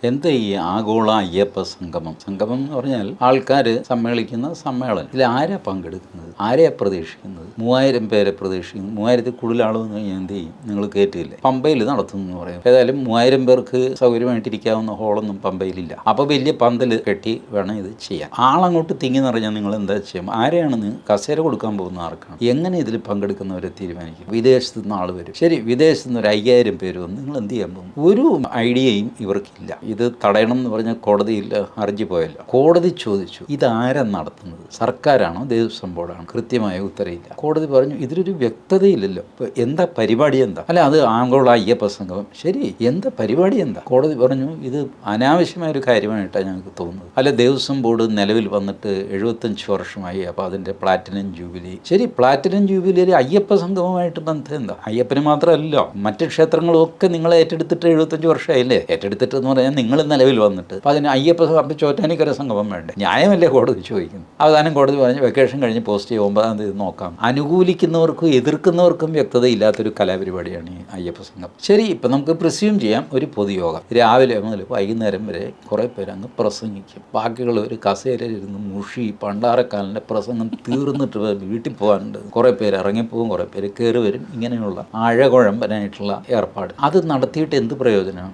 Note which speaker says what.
Speaker 1: എന്താ ഈ ആഗോള അയ്യപ്പ സംഗമം? സംഗമം എന്ന് പറഞ്ഞാൽ ആൾക്കാർ സമ്മേളിക്കുന്ന സമ്മേളനം. ഇതിൽ ആരാ പങ്കെടുക്കുന്നത്? ആരെയാ പ്രതീക്ഷിക്കുന്നത്? 3000 പേരെ പ്രതീക്ഷിക്കുന്നു. 3000 കൂടുതൽ ആൾ വന്നു കഴിഞ്ഞാൽ എന്ത് ചെയ്യും? നിങ്ങൾ കയറ്റില്ലേ? പമ്പയിൽ നടത്തുന്നു എന്ന് പറയും. ഏതായാലും 3000 പേർക്ക് സൗകര്യമായിട്ടിരിക്കാവുന്ന ഹോളൊന്നും പമ്പയിലില്ല. അപ്പോൾ വലിയ പന്തൽ കെട്ടി വേണം ഇത് ചെയ്യാൻ. ആളങ്ങോട്ട് തിങ്ങി നിറഞ്ഞാൽ നിങ്ങൾ എന്താ ചെയ്യും? ആരെയാണ് കസേര കൊടുക്കാൻ പോകുന്ന ആർക്കാണ്? എങ്ങനെ ഇതിൽ പങ്കെടുക്കുന്നവരെ തീരുമാനിക്കും? വിദേശത്ത് നിന്ന് ആൾ വരും. ശരി, വിദേശത്ത് നിന്ന് ഒരു 5000 പേര് വന്ന് നിങ്ങൾ എന്ത് ചെയ്യാൻ പോകും? ഒരു ഐഡിയയും ഇവർക്കില്ല. ഇത് തടയണം എന്ന് പറഞ്ഞാൽ കോടതിയിൽ ഹർജി പോയല്ലോ. കോടതി ചോദിച്ചു, ഇതാരാ നടത്തുന്നത്? സർക്കാരാണോ ദേവസ്വം ബോർഡാണോ? കൃത്യമായ ഉത്തരവില്ല. കോടതി പറഞ്ഞു, ഇതിലൊരു വ്യക്തതയില്ലല്ലോ. ഇപ്പോൾ എന്താ പരിപാടി? എന്താ? അല്ല, അത് ആഗോള അയ്യപ്പ സംഗമം. ശരി, എന്താ പരിപാടി? എന്താ? കോടതി പറഞ്ഞു, ഇത് അനാവശ്യമായൊരു കാര്യമായിട്ടാണ് ഞങ്ങൾക്ക് തോന്നുന്നത്. അല്ല, ദേവസ്വം ബോർഡ് നിലവിൽ വന്നിട്ട് 75 വർഷമായി. അപ്പോൾ അതിൻ്റെ പ്ലാറ്റിനം ജൂബിലി. ശരി, പ്ലാറ്റിനം ജൂബിലിയിൽ അയ്യപ്പ സംഗമമായിട്ട് ബന്ധം എന്താ? അയ്യപ്പന് മാത്രമല്ലോ, മറ്റ് ക്ഷേത്രങ്ങളൊക്കെ നിങ്ങൾ ഏറ്റെടുത്തിട്ട് 75 വർഷമായില്ലേ? ഏറ്റെടുത്തിട്ട് എന്ന് പറഞ്ഞാൽ നിങ്ങൾ നിലവിൽ വന്നിട്ട് അപ്പോൾ അതിന് അയ്യപ്പ ചോറ്റാനിക്കര സംഗമം വേണ്ടേ? ന്യായമല്ലേ കോടതി ചോദിക്കുന്നു. അവസാനം കോടതി പറഞ്ഞു, വെക്കേഷൻ കഴിഞ്ഞ് പോസ്റ്റ് ചെയ്യും, 9-ാം തീയതി നോക്കാം. അനുകൂലിക്കുന്നവർക്കും എതിർക്കുന്നവർക്കും വ്യക്തതയില്ലാത്തൊരു കലാപരിപാടിയാണ് ഈ അയ്യപ്പ സംഗമം. ശരി, ഇപ്പം നമുക്ക് പ്രിസ്യൂം ചെയ്യാം ഒരു പൊതുയോഗം. രാവിലെ മുതൽ വൈകുന്നേരം വരെ കുറേ പേര് അങ്ങ് പ്രസംഗിക്കും. ബാക്കിയുള്ള ഒരു കസേരയിലിരുന്ന് മുഷി പണ്ടാരക്കാലിൻ്റെ പ്രസംഗം തീർന്നിട്ട് വീട്ടിൽ പോകാനുണ്ട്. കുറേ പേര് ഇറങ്ങിപ്പോകും, കുറേ പേര് കയറി വരും. ഇങ്ങനെയുള്ള ആഴകുഴമ്പനായിട്ടുള്ള ഏർപ്പാട്. അത് നടത്തിയിട്ട് എന്ത് പ്രയോജനമാണ്?